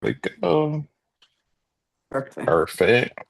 we go. Perfect. Perfect.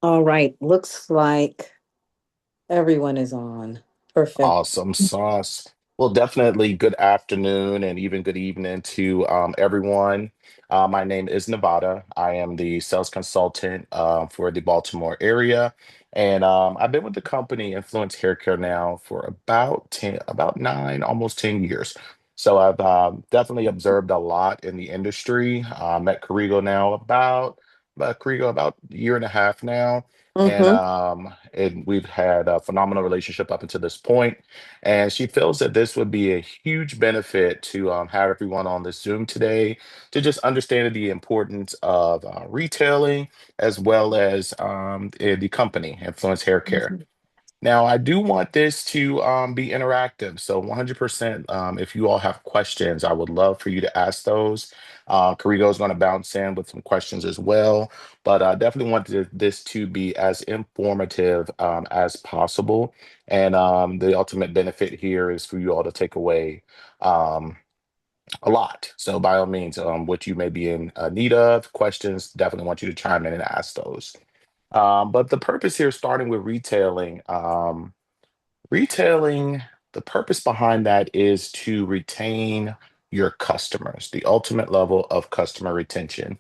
All right. Looks like everyone is on. Perfect. Awesome sauce. Well, definitely good afternoon and even good evening to everyone. My name is Nevada. I am the sales consultant for the Baltimore area. And I've been with the company Influence Hair Care now for about 10, about 9, almost 10 years. So I've definitely observed a lot in the industry. Met Carrigo about a year and a half now, Mm-hmm. and we've had a phenomenal relationship up until this point. And she feels that this would be a huge benefit to have everyone on this Zoom today to just understand the importance of retailing as well as the company, Influence Hair Care. Now, I do want this to be interactive. So 100%, if you all have questions, I would love for you to ask those. Karigo is going to bounce in with some questions as well, but I definitely want this to be as informative as possible. And the ultimate benefit here is for you all to take away a lot. So by all means, what you may be in need of, questions, definitely want you to chime in and ask those. But the purpose here, starting with retailing, the purpose behind that is to retain your customers, the ultimate level of customer retention.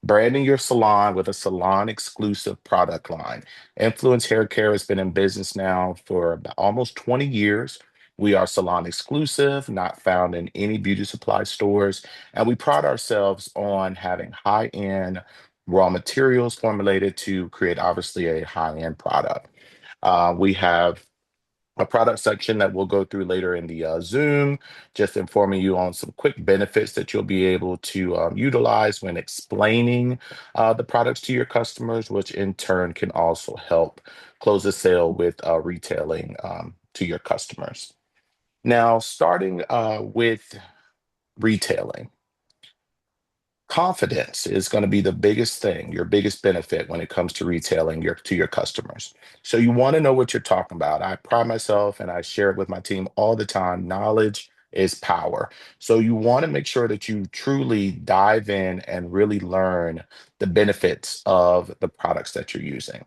Branding your salon with a salon exclusive product line. Influence Hair Care has been in business now for about almost 20 years. We are salon exclusive, not found in any beauty supply stores, and we pride ourselves on having high-end raw materials formulated to create obviously a high-end product. We have a product section that we'll go through later in the Zoom, just informing you on some quick benefits that you'll be able to utilize when explaining the products to your customers, which in turn can also help close a sale with retailing to your customers. Now, starting with retailing. Confidence is going to be the biggest thing, your biggest benefit when it comes to retailing to your customers. So you want to know what you're talking about. I pride myself and I share it with my team all the time. Knowledge is power. So you want to make sure that you truly dive in and really learn the benefits of the products that you're using.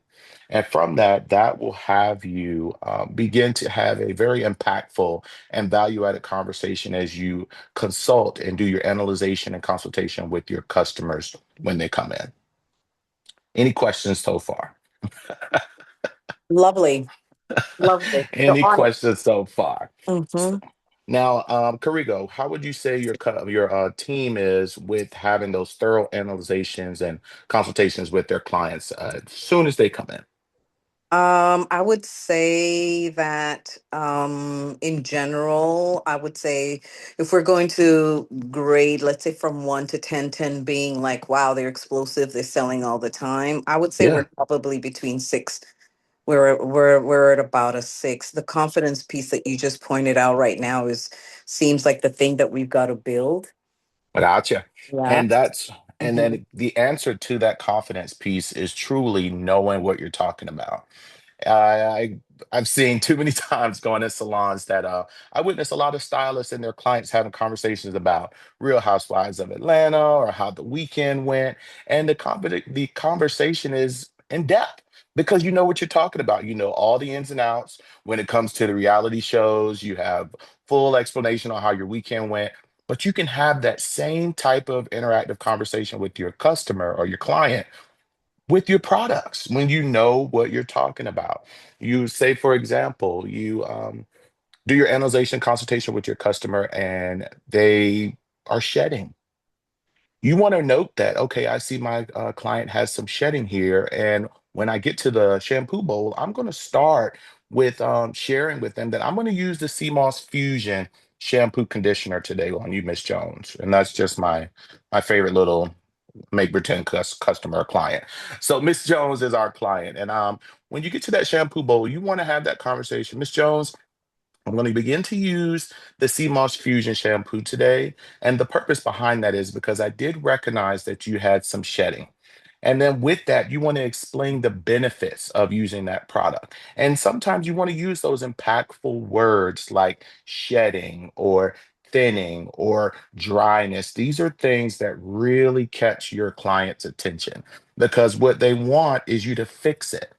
And from that, that will have you begin to have a very impactful and value added conversation as you consult and do your analyzation and consultation with your customers when they come in. Any questions so far? Lovely. Lovely. So Any on. questions so far? Mm-hmm. Now, Karigo, how would you say your team is with having those thorough analyzations and consultations with their clients as soon as they come in? I would say that in general, I would say if we're going to grade, let's say from 1 to 10, 10 being like, wow, they're explosive, they're selling all the time. I would say we're Yeah. probably between six. We're at about a six. The confidence piece that you just pointed out right now is seems like the thing that we've got to build. Gotcha. Yeah. And that's and Hmm. then the answer to that confidence piece is truly knowing what you're talking about. I I've seen too many times going in salons that I witness a lot of stylists and their clients having conversations about Real Housewives of Atlanta or how the weekend went, and the conversation is in depth because you know what you're talking about. You know all the ins and outs when it comes to the reality shows. You have full explanation on how your weekend went, but you can have that same type of interactive conversation with your customer or your client with your products when you know what you're talking about. You say, for example, you do your analyzation consultation with your customer and they are shedding. You want to note that, okay, I see my client has some shedding here. And when I get to the shampoo bowl, I'm going to start with sharing with them that I'm going to use the CMOS Fusion shampoo conditioner today on you, Miss Jones. And that's just my favorite little make pretend customer or client. So Miss Jones is our client. And when you get to that shampoo bowl, you want to have that conversation. Miss Jones, I'm going to begin to use the CMOS Fusion shampoo today. And the purpose behind that is because I did recognize that you had some shedding. And then with that, you want to explain the benefits of using that product. And sometimes you want to use those impactful words like shedding or thinning or dryness. These are things that really catch your client's attention because what they want is you to fix it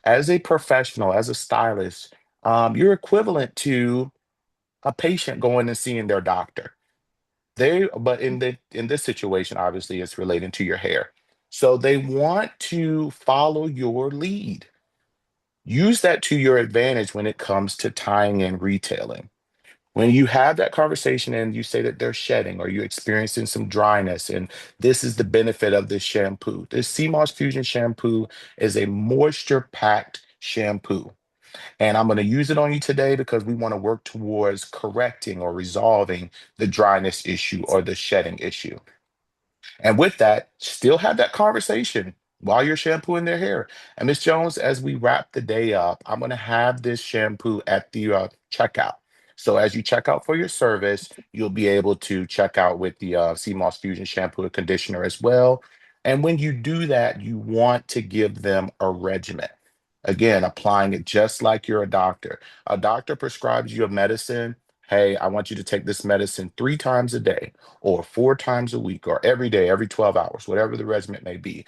as a professional, as a stylist, you're equivalent to a patient going and seeing their doctor. But in this situation, obviously, it's relating to your hair. So they want to follow your lead. Use that to your advantage when it comes to tying in retailing. When you have that conversation and you say that they're shedding or you're experiencing some dryness, and this is the benefit of this shampoo. This CMOS Fusion shampoo is a moisture packed shampoo. And I'm going to use it on you today because we want to work towards correcting or resolving the dryness issue or the shedding issue. And with that, still have that conversation while you're shampooing their hair. And Miss Jones, as we wrap the day up, I'm going to have this shampoo at the checkout. So as you check out for your service, you'll be able to check out with the CMOS Fusion shampoo and conditioner as well. And when you do that, you want to give them a regimen. Again, applying it just like you're a doctor. A doctor prescribes you a medicine. Hey, I want you to take this medicine 3 times a day or 4 times a week or every day, every 12 hours, whatever the regimen may be.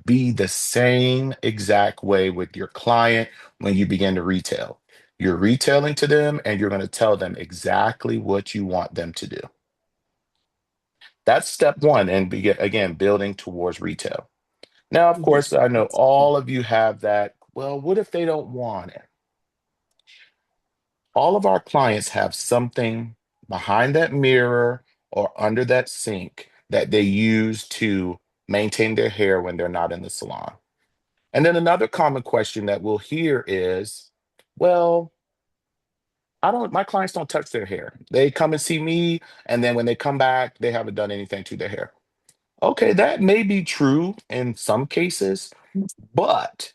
Be the same exact way with your client when you begin to retail. You're retailing to them and you're going to tell them exactly what you want them to do. That's step one. And begin, again, building towards retail. Now, of Mhm. course, I know all of you have that. Well, what if they don't want it? All of our clients have something behind that mirror or under that sink that they use to maintain their hair when they're not in the salon. And then another common question that we'll hear is, well, my clients don't touch their hair. They come and see me, and then when they come back, they haven't done anything to their hair. Okay, that may be true in some cases, but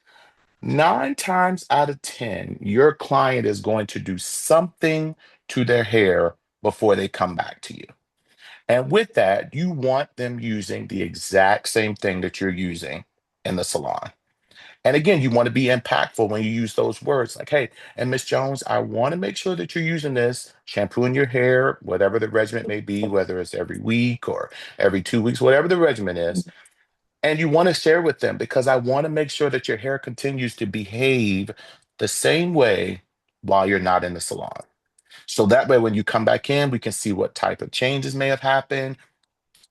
9 times out of 10, your client is going to do something to their hair before they come back to you. And with that, you want them using the exact same thing that you're using in the salon. And again, you want to be impactful when you use those words like, hey, and Miss Jones, I want to make sure that you're using this shampoo in your hair, whatever the regimen may be, whether it's every week or every 2 weeks, whatever the regimen is. And you want to share with them because I want to make sure that your hair continues to behave the same way while you're not in the salon. So that way, when you come back in, we can see what type of changes may have happened.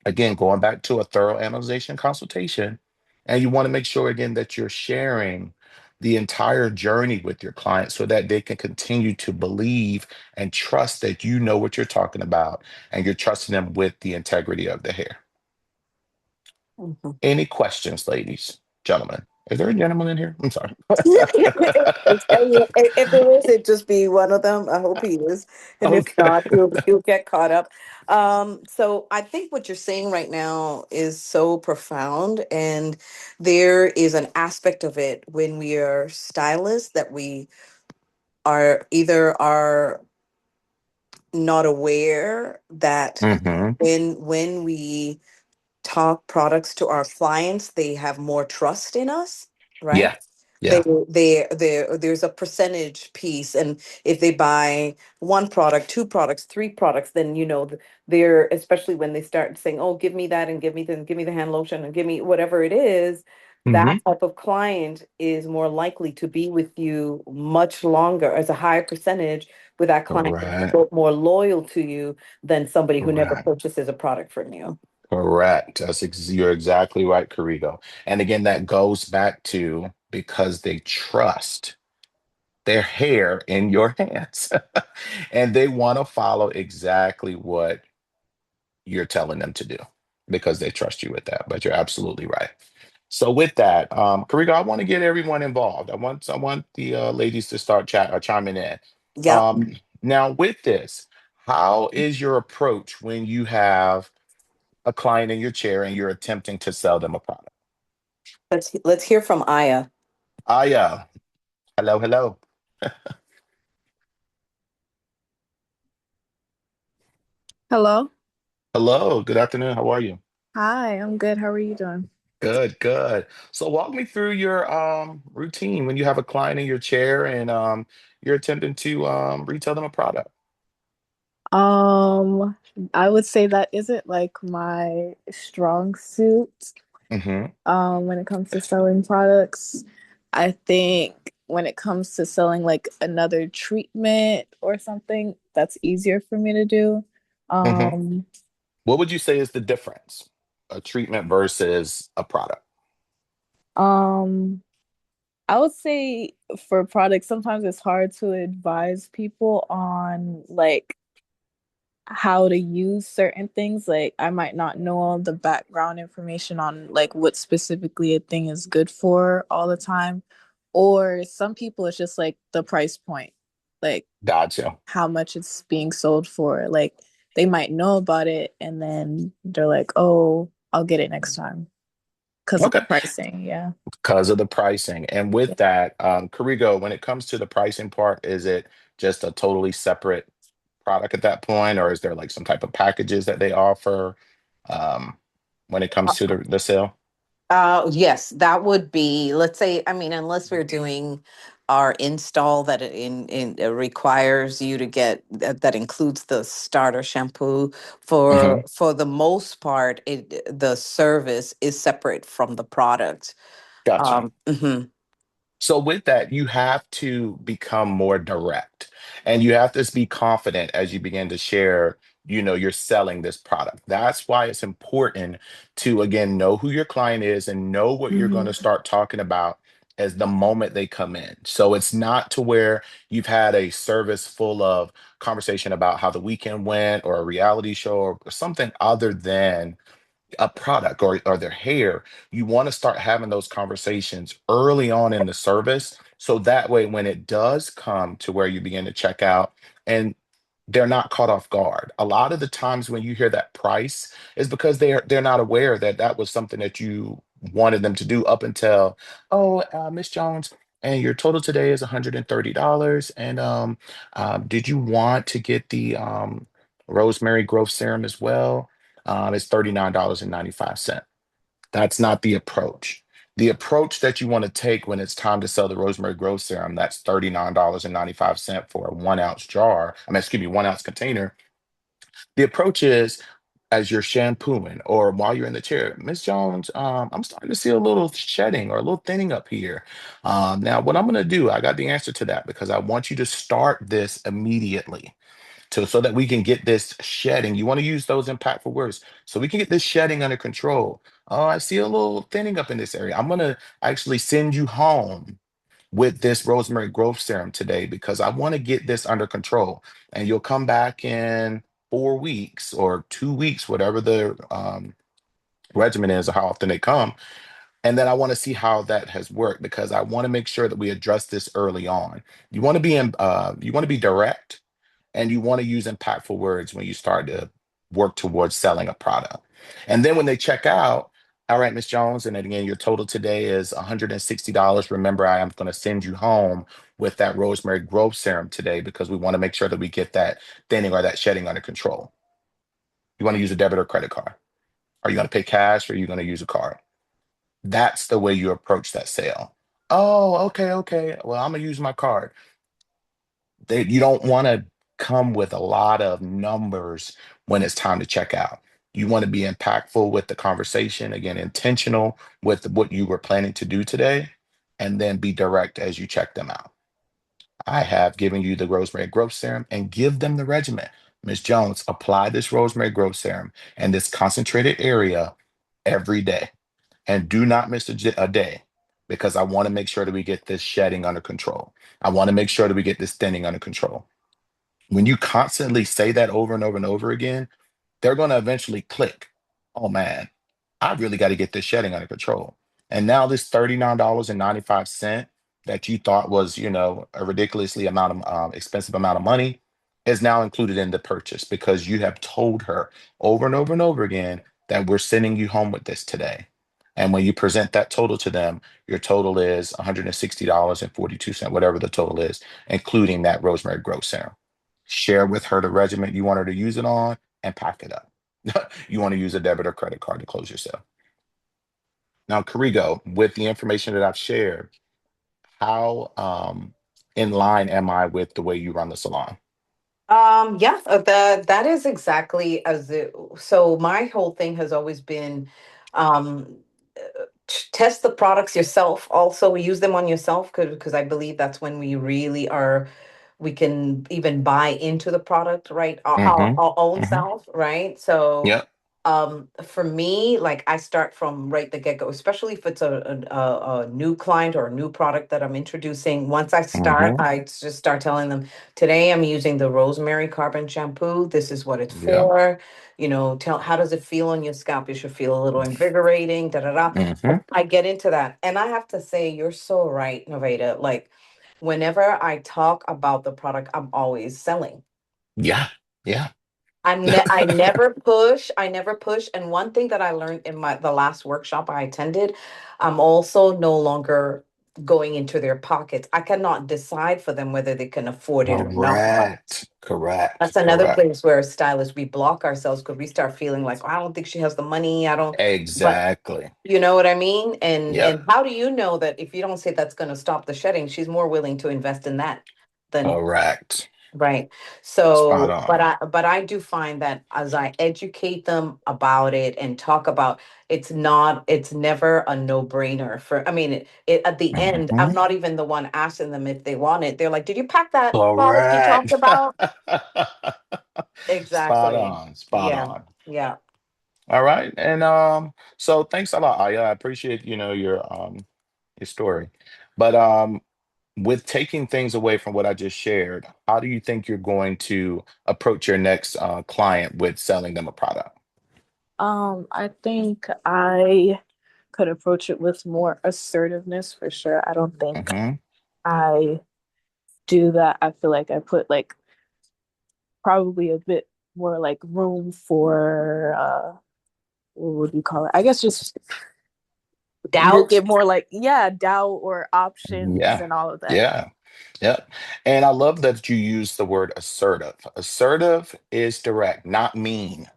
Again, going back to a thorough analyzation consultation. And you want to make sure, again, that you're sharing the entire journey with your client so that they can continue to believe and trust that you know what you're talking about and you're trusting them with the integrity of the hair. Mhm. Any questions, ladies, gentlemen? Is there a gentleman in here? I'm sorry. If there is, it just be one of them. I hope he is, and if Okay. not, he'll get caught up. So I think what you're saying right now is so profound, and there is an aspect of it when we are stylists that we are either are not aware that Hmm. when we talk products to our clients, they have more trust in us, right? Yeah. Yeah. There's a percentage piece, and if they buy one product, two products, three products, then they're, especially when they start saying, "Oh, give me that, and give me the hand lotion, and give me whatever it is." That Hmm. type of client is more likely to be with you much longer, as a higher percentage with that client, Right. more loyal to you than somebody who never Right. purchases a product from you. Correct. You're exactly right, Karigo. And again, that goes back to because they trust their hair in your hands and they want to follow exactly what you're telling them to do because they trust you with that. But you're absolutely right. So with that, Karigo, I want to get everyone involved. I want the ladies to start chiming in. Yep. Um, Now with this, how is your approach when you have a client in your chair and you're attempting to sell them a product? Let's hear from Aya. Aya, hello, hello. Hello. Hello, good afternoon. How are you? Hi, I'm good. How are you doing? Good, good. So walk me through your routine when you have a client in your chair and you're attempting to retail them a product. Um, I would say that isn't like my strong suit Hmm. when it comes to selling products. I think when it comes to selling like another treatment or something, that's easier for me to do. Hmm. Um, What would you say is the difference? A treatment versus a product? um, I would say for products, sometimes it's hard to advise people on like how to use certain things. Like I might not know all the background information on like what specifically a thing is good for all the time. Or some people it's just like the price point, like Gotcha. how much it's being sold for. Like they might know about it and then they're like, oh, I'll get it next time because of Okay. pricing. Yeah. Because of the pricing. And with Yeah. that, Karigo, when it comes to the pricing part, is it just a totally separate product at that point, or is there like some type of packages that they offer um, when it comes to the sale? Yes, that would be, let's say, I mean, unless we're doing our install that in requires you to get that includes the starter shampoo. Hmm. For the most part, the service is separate from the product. Gotcha. Mhm. So with that, you have to become more direct and you have to be confident as you begin to share, you're selling this product. That's why it's important to, again, know who your client is and know what you're going Hmm. to start talking about as the moment they come in. So it's not to where you've had a service full of conversation about how the weekend went or a reality show or something other than a product or their hair. You want to start having those conversations early on in the service. So that way, when it does come to where you begin to check out and they're not caught off guard. A lot of the times when you hear that price is because they're not aware that that was something that you wanted them to do up until, oh, Miss Jones, and your total today is $130. And did you want to get the rosemary growth serum as well? It's $39.95. That's not the approach. The approach that you want to take when it's time to sell the rosemary growth serum, that's $39.95 for a 1 ounce jar. I mean, excuse me, 1 ounce container. The approach is as you're shampooing or while you're in the chair, Miss Jones, I'm starting to see a little shedding or a little thinning up here. Now, what I'm going to do, I got the answer to that because I want you to start this immediately so that we can get this shedding. You want to use those impactful words so we can get this shedding under control. Oh, I see a little thinning up in this area. I'm going to actually send you home with this rosemary growth serum today because I want to get this under control. And you'll come back in 4 weeks or 2 weeks, whatever the regimen is or how often they come. And then I want to see how that has worked because I want to make sure that we address this early on. You want to be direct and you want to use impactful words when you start to work towards selling a product. And then when they check out, all right, Miss Jones, and then again, your total today is $160. Remember, I am going to send you home with that rosemary growth serum today because we want to make sure that we get that thinning or that shedding under control. You want to use a debit or credit card? Are you going to pay cash or are you going to use a card? That's the way you approach that sale. Oh, okay, okay. Well, I'm going to use my card. You don't want to come with a lot of numbers when it's time to check out. You want to be impactful with the conversation, again, intentional with what you were planning to do today, and then be direct as you check them out. I have given you the rosemary growth serum and give them the regimen. Miss Jones, apply this rosemary growth serum in this concentrated area every day. And do not miss a day because I want to make sure that we get this shedding under control. I want to make sure that we get this thinning under control. When you constantly say that over and over and over again, they're going to eventually click. Oh man, I really got to get this shedding under control. And now this $39.95 that you thought was, a ridiculously expensive amount of money is now included in the purchase because you have told her over and over and over again that we're sending you home with this today. And when you present that total to them, your total is $160.42, whatever the total is, including that rosemary growth serum. Share with her the regimen you want her to use it on and pack it up. You want to use a debit or credit card to close your sale. Now, Karigo, with the information that I've shared, how in line am I with the way you run the salon? Yeah, that is exactly as so my whole thing has always been um test the products yourself, also use them on yourself, because I believe that's when we really are, we can even buy into the product, right? Mm-hmm. Our own Mm-hmm. self, right? So Yep. for me, like, I start from right the get-go, especially if it's a new client or a new product that I'm introducing. Once I start, Mm-hmm. I just start telling them, today I'm using the rosemary carbon shampoo. This is what it's Yep. for. Tell, how does it feel on your scalp? You should feel a little invigorating, da da da. Mm-hmm. I get into that. And I have to say, you're so right, Noveda. Like, whenever I talk about the product, I'm always selling. Yeah. Yeah. I never push. And one thing that I learned in the last workshop I attended, I'm also no longer going into their pockets. I cannot decide for them whether they can afford it or not. Correct. Correct. That's another Correct. place where stylists, we block ourselves because we start feeling like, "Oh, I don't think she has the money. I don't," but Exactly. you know what I mean? And Yep. how do you know that if you don't say that's going to stop the shedding, she's more willing to invest in that than Correct. right. Spot So, on. but I do find that as I educate them about it and talk about, it's never a no-brainer for, I mean, at the end, I'm Mm-hmm. not even the one asking them if they want it. They're like, "Did you pack that product you talked Correct. about?" Spot Exactly. on. Spot Yeah. on. Yeah. All right. And so thanks a lot, Aya. I appreciate, your story. But with taking things away from what I just shared, how do you think you're going to approach your next client with selling them a product? I think I could approach it with more assertiveness for sure. I don't think Mm-hmm. I do that. I feel like I put like probably a bit more like room for what would you call it? I guess just make Doubt. it more like, yeah, doubt or options Yeah. and all of that. Yeah. Yep. And I love that you use the word assertive. Assertive is direct, not mean.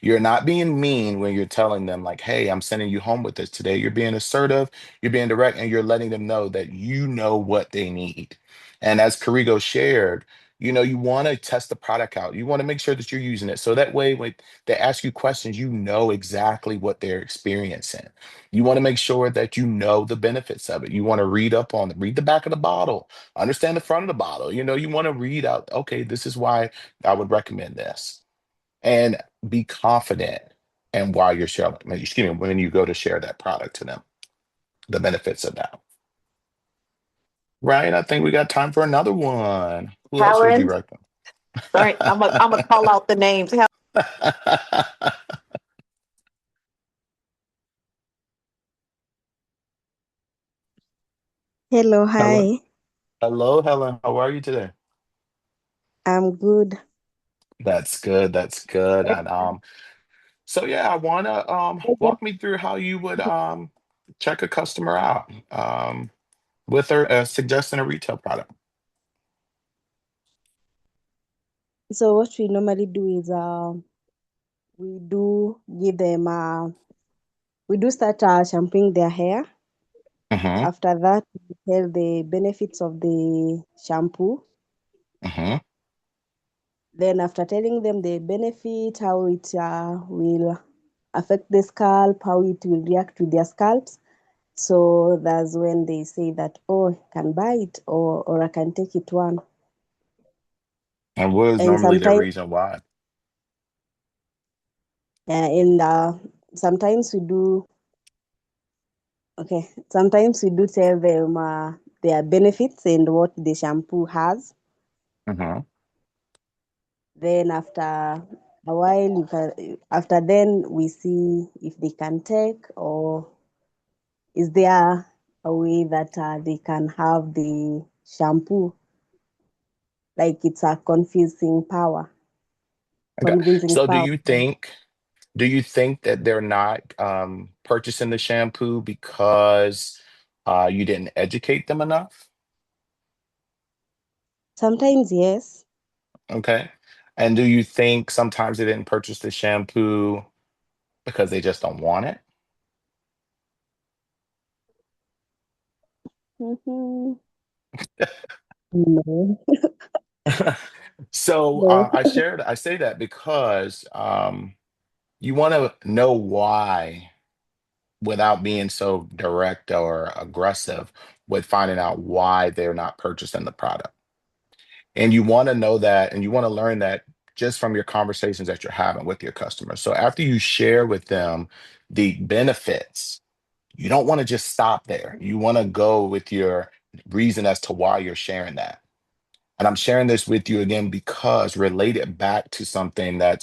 You're not being mean when you're telling them, like, hey, I'm sending you home with this today. You're being assertive, you're being direct, and you're letting them know that you know what they need. And as Karigo shared, you want to test the product out. You want to make sure that you're using it. So that way, when they ask you questions, you know exactly what they're experiencing. You want to make sure that you know the benefits of it. You want to read the back of the bottle, understand the front of the bottle. You want to read out, okay, this is why I would recommend this. And be confident and while you're sharing, excuse me, when you go to share that product to them, the benefits of that. Right. I think we got time for another one. Who else would you Helen. recommend? Sorry, I'm gonna call out the names. Hello, Hello. hi. Hello, Helen. How are you today? I'm good. That's good. That's good. And so yeah, I wanna walk me through how you would check a customer out with her suggesting a retail product. So what we normally do is we do give them we do start shampooing their hair. Mm-hmm. After that, we tell the benefits of the shampoo. Mm-hmm. Then after telling them the benefit, how it will affect the scalp, how it will react with their scalps. So that's when they say that, oh, I can buy it or I can take it one. And what is And normally the sometimes, reason why? and sometimes we do, okay, sometimes we do tell them their benefits and what the shampoo has. Hmm. Then after a while, after then we see if they can take, or is there a way that they can have the shampoo, like it's a Okay. convincing So power. do you think that they're not purchasing the shampoo because you didn't educate them enough? Sometimes yes. Okay. And do you think sometimes they didn't purchase the shampoo because they just don't want it? Mhm. No. So No. I say that because you want to know why without being so direct or aggressive with finding out why they're not purchasing the product. And you want to know that, and you want to learn that just from your conversations that you're having with your customers. So after you share with them the benefits, you don't want to just stop there. You want to go with your reason as to why you're sharing that. And I'm sharing this with you again because relate it back to something that's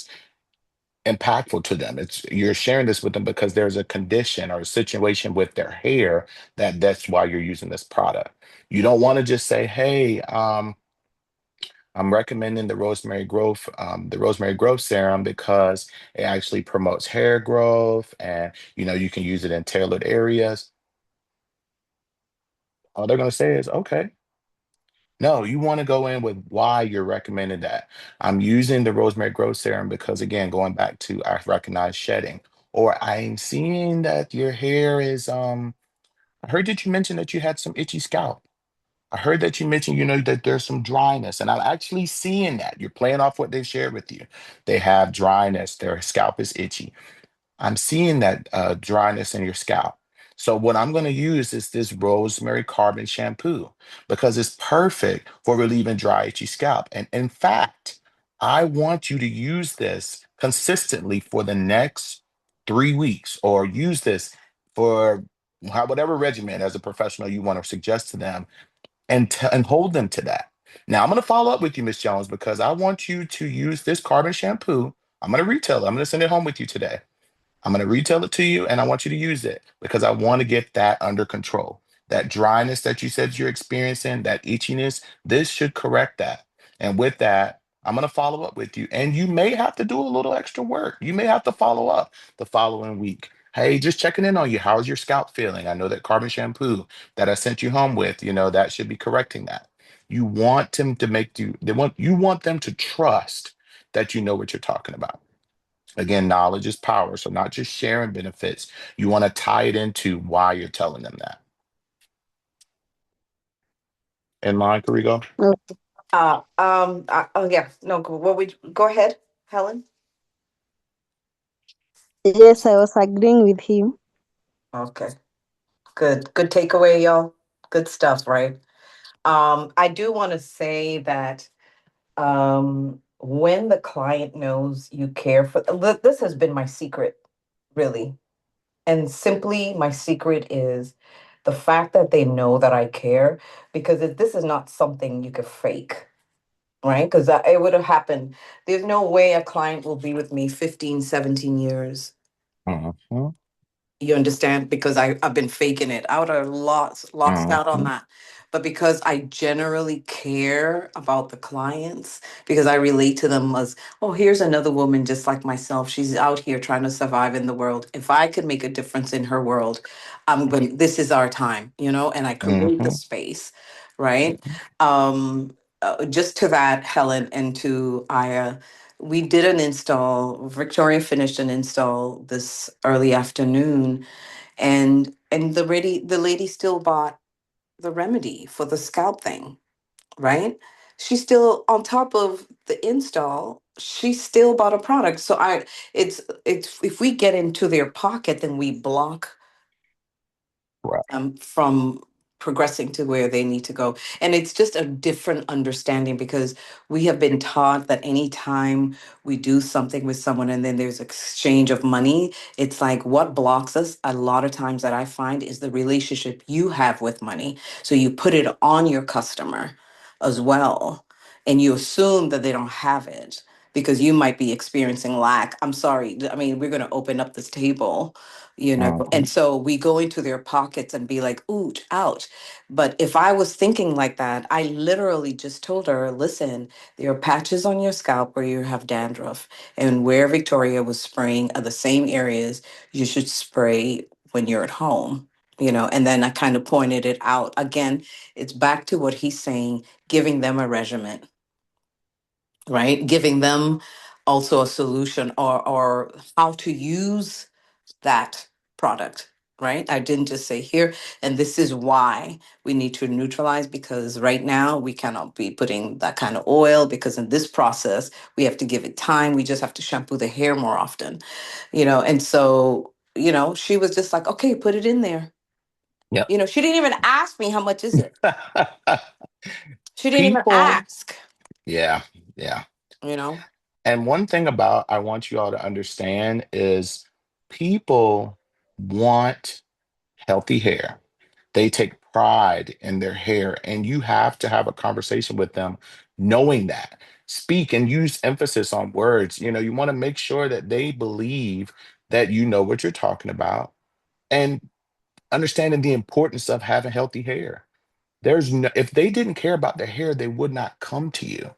impactful to them. It's you're sharing this with them because there's a condition or a situation with their hair that's why you're using this product. You don't want to just say, "Hey, I'm recommending the rosemary growth serum because it actually promotes hair growth, and you can use it in tailored areas." All they're going to say is, "Okay." No, you want to go in with why you're recommending that. I'm using the rosemary growth serum because, again, going back to I recognize shedding, or I'm seeing that your hair is. I heard that you mentioned that you had some itchy scalp. I heard that you mentioned, that there's some dryness, and I'm actually seeing that. You're playing off what they've shared with you. They have dryness, their scalp is itchy. I'm seeing that dryness in your scalp. So what I'm going to use is this rosemary carbon shampoo because it's perfect for relieving dry, itchy scalp. And in fact, I want you to use this consistently for the next 3 weeks, or use this for whatever regimen as a professional you want to suggest to them, and hold them to that. Now I'm going to follow up with you, Miss Jones, because I want you to use this carbon shampoo. I'm going to retail it. I'm going to send it home with you today. I'm going to retail it to you, and I want you to use it because I want to get that under control. That dryness that you said you're experiencing, that itchiness, this should correct that. And with that, I'm going to follow up with you. And you may have to do a little extra work. You may have to follow up the following week. Hey, just checking in on you. How's your scalp feeling? I know that carbon shampoo that I sent you home with, that should be correcting that. You want them to you want them to trust that you know what you're talking about. Again, knowledge is power. So not just sharing benefits, you want to tie it into why you're telling them that. In mind, Karigo? No. Oh yeah, no, what we go ahead, Helen. Yes, I was agreeing with him. Okay, good takeaway, y'all. Good stuff, right? I do want to say that when the client knows you care for this has been my secret, really. And simply, my secret is the fact that they know that I care, because this is not something you could fake, right? Because it would have happened. There's no way a client will be with me 15, 17 years. Mhm, You understand? Because I've been faking it. I would have lost out on mhm, that. But because I generally care about the clients, because I relate to them as, oh, here's another woman just like myself. She's out here trying to survive in the world. If I could make a difference in her world, I'm going, this is our time, and I create the mhm, space, right? Just to that, Helen, and to Aya, we did an install. Victoria finished an install this early afternoon, and the lady still bought the remedy for the scalp thing, right? She still, on top of the install, she still bought a product. So it's if we get into their pocket, then we block right. from progressing to where they need to go. And it's just a different understanding because we have been taught that anytime we do something with someone and then there's exchange of money, it's like what blocks us a lot of times that I find is the relationship you have with money. So you put it on your customer as well, and you assume that they don't have it because you might be experiencing lack. I'm sorry. I mean, we're going to open up this table, and Mhm. so we go into their pockets and be like, ooh, ouch. But if I was thinking like that, I literally just told her, listen, there are patches on your scalp where you have dandruff, and where Victoria was spraying are the same areas you should spray when you're at home. And then I kind of pointed it out. Again, it's back to what he's saying, giving them a regimen, right? Giving them also a solution or how to use that product, right? I didn't just say here, and this is why we need to neutralize because right now we cannot be putting that kind of oil because in this process we have to give it time. We just have to shampoo the hair more often, and so, she was just like, okay, put it in there. Yep. She didn't even ask me how much is it. She didn't even People, ask, yeah, yeah. you know. And one thing about I want you all to understand is people want healthy hair. They take pride in their hair, and you have to have a conversation with them knowing that. Speak and use emphasis on words. You want to make sure that they believe that you know what you're talking about and understanding the importance of having healthy hair. There's no, if they didn't care about their hair, they would not come to you.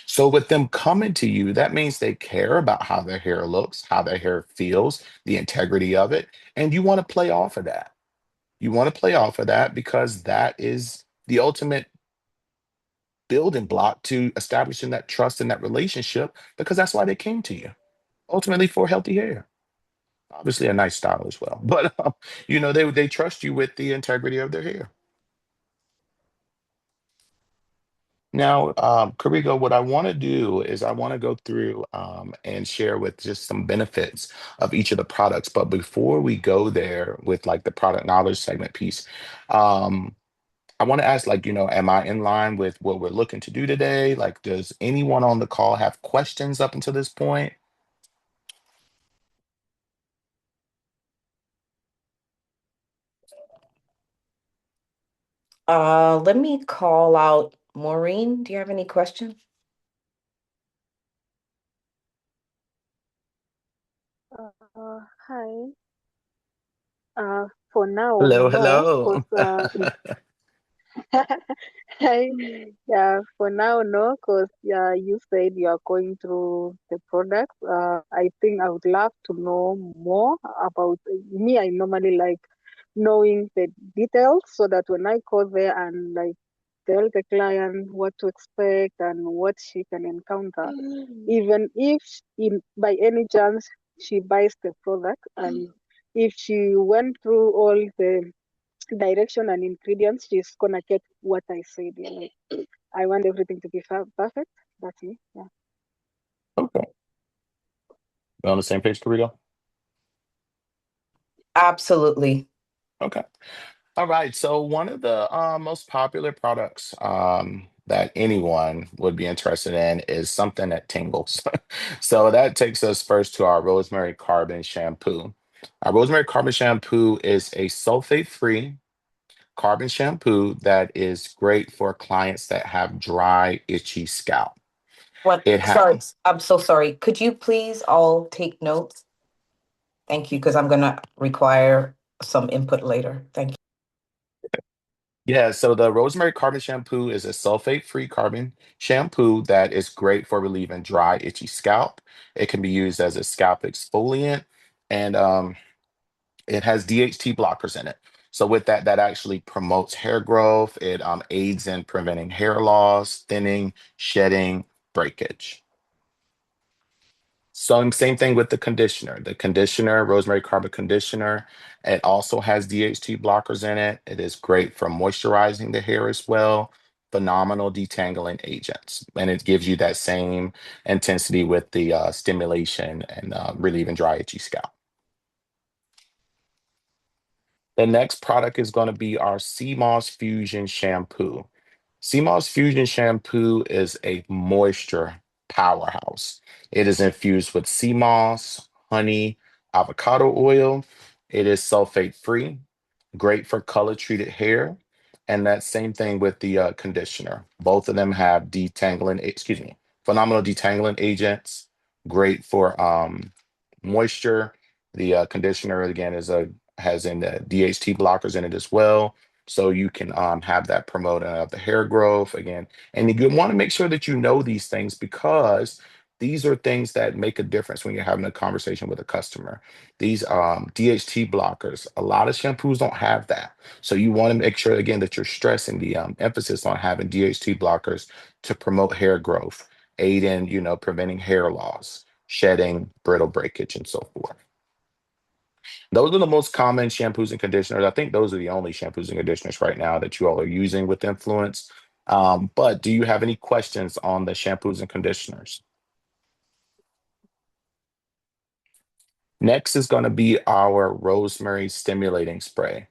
So with them coming to you, that means they care about how their hair looks, how their hair feels, the integrity of it, and you want to play off of that. You want to play off of that because that is the ultimate building block to establishing that trust and that relationship because that's why they came to you, ultimately for healthy hair. Obviously a nice style as well. But they trust you with the integrity of their hair. Now, Karigo, what I want to do is I want to go through and share with just some benefits of each of the products. But before we go there with like the product knowledge segment piece, um, I want to ask, like, am I in line with what we're looking to do today? Like, does anyone on the call have questions up until this point? Let me call out Maureen. Do you have any questions? Hi. For now, Hello, no, hello. because hi. Yeah, for now, no, because you said you are going through the products. I think I would love to know more about me. I normally like knowing the details so that when I call there and like tell the client what to expect and what she can encounter, even if in by any chance she buys the product and if she went through all the direction and ingredients, she's gonna get what I said. Yeah, like, I want everything to be perfect. That's me. Yeah. Okay. We on the same page, Karito? Absolutely. Okay. All right. So one of the most popular products that anyone would be interested in is something that tingles. So that takes us first to our rosemary carbon shampoo. Our rosemary carbon shampoo is a sulfate-free carbon shampoo that is great for clients that have dry, itchy scalp. What? It has Sorry, I'm so sorry. Could you please all take notes? Thank you, because I'm gonna require some input later. Thank you. Yeah, so the rosemary carbon shampoo is a sulfate-free carbon shampoo that is great for relieving dry, itchy scalp. It can be used as a scalp exfoliant, and it has DHT blockers in it. So with that, that actually promotes hair growth. It aids in preventing hair loss, thinning, shedding, breakage. So same thing with the conditioner. The conditioner, rosemary carbon conditioner, it also has DHT blockers in it. It is great for moisturizing the hair as well. Phenomenal detangling agents, and it gives you that same intensity with the stimulation and relieving dry, itchy scalp. The next product is going to be our CMOS Fusion shampoo. CMOS Fusion shampoo is a moisture powerhouse. It is infused with sea moss, honey, avocado oil. It is sulfate free, great for color treated hair. And that same thing with the conditioner. Both of them have phenomenal detangling agents, great for moisture. The conditioner again has in the DHT blockers in it as well, so you can have that promoting of the hair growth again. And you want to make sure that you know these things because these are things that make a difference when you're having a conversation with a customer. These DHT blockers, a lot of shampoos don't have that. So you want to make sure again that you're stressing the emphasis on having DHT blockers to promote hair growth, aid in, preventing hair loss, shedding, brittle breakage, and so forth. Those are the most common shampoos and conditioners. I think those are the only shampoos and conditioners right now that you all are using with Influence. But do you have any questions on the shampoos and conditioners? Next is going to be our rosemary stimulating spray.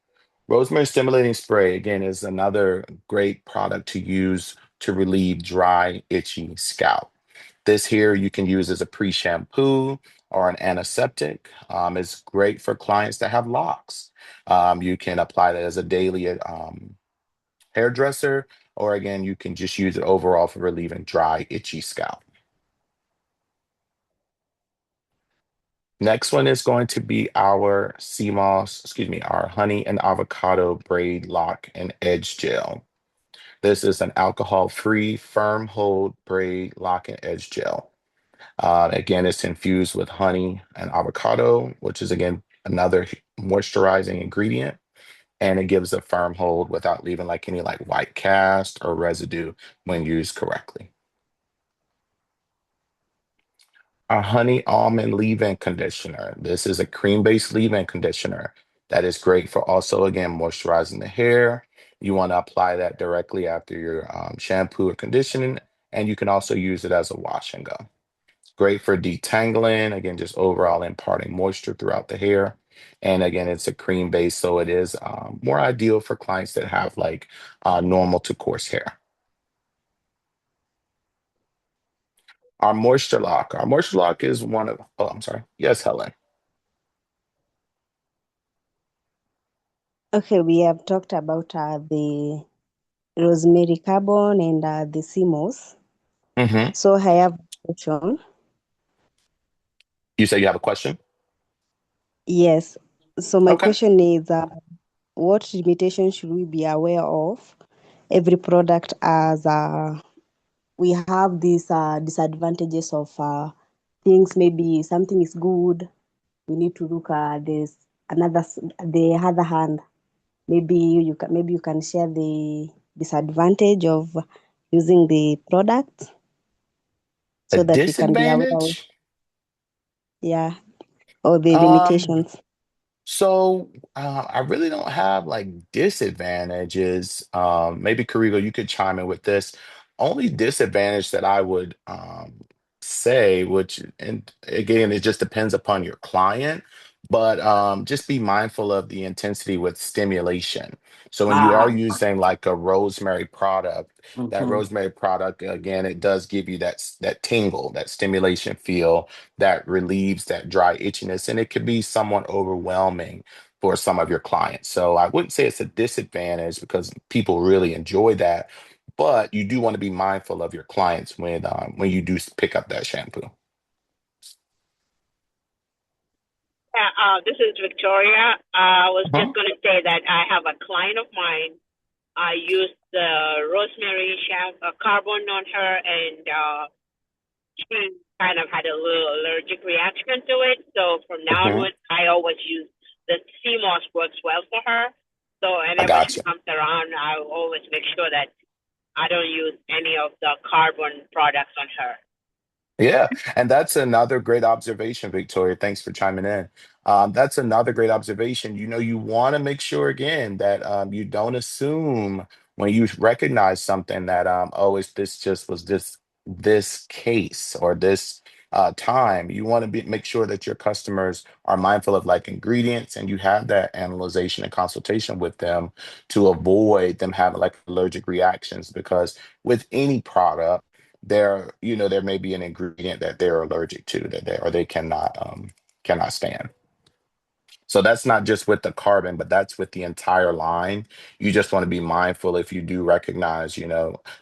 Rosemary stimulating spray, again, is another great product to use to relieve dry, itchy scalp. This here you can use as a pre-shampoo or an antiseptic. It's great for clients that have locks. You can apply that as a daily hairdresser, or again, you can just use it overall for relieving dry, itchy scalp. Next one is going to be our our honey and avocado braid lock and edge gel. This is an alcohol-free, firm hold braid lock and edge gel. Again, it's infused with honey and avocado, which is again another moisturizing ingredient, and it gives a firm hold without leaving like any like white cast or residue when used correctly. Our honey almond leave-in conditioner. This is a cream-based leave-in conditioner that is great for also again moisturizing the hair. You want to apply that directly after your shampoo or conditioning, and you can also use it as a wash and go. Great for detangling, again, just overall imparting moisture throughout the hair. And again, it's a cream base, so it is more ideal for clients that have like normal to coarse hair. Our moisture lock. Our moisture lock is oh, I'm sorry. Yes, Helen. Okay, we have talked about the rosemary carbon and the CMOS. Hmm. So I have a question. You say you have a question? Yes. So my Okay. question is, what limitations should we be aware of? Every product as we have these disadvantages of things. Maybe something is good. We need to look at this the other hand. Maybe you can share the disadvantage of using the product A so that we can be aware of, disadvantage? yeah, or the Um, limitations. So I really don't have like disadvantages. Maybe Karigo, you could chime in with this. Only disadvantage that I would say, which and again, it just depends upon your client, but just be mindful of the intensity with stimulation. So when you are Ah. using like a rosemary product, that Mhm. rosemary product, again, it does give you that tingle, that stimulation feel that relieves that dry itchiness, and it could be somewhat overwhelming for some of your clients. So I wouldn't say it's a disadvantage because people really enjoy that, but you do want to be mindful of your clients when you do pick up that shampoo. Yeah, this is Victoria. I was just Mhm. going to say that I have a client of mine. I used the rosemary carbon on her, and she kind of had a little allergic reaction to it. So from now Mhm. onwards, I always use the CMOS works well for her. So I whenever got she you. comes around, I always make sure that I don't use any of the carbon products on her. Yeah, and that's another great observation, Victoria. Thanks for chiming in. That's another great observation. You want to make sure again that you don't assume when you recognize something that oh, it's this just was this case or this time, you want to make sure that your customers are mindful of like ingredients, and you have that analyzation and consultation with them to avoid them having like allergic reactions. Because with any product, there may be an ingredient that they're allergic to, that they cannot stand. So that's not just with the carbon, but that's with the entire line. You just want to be mindful if you do recognize,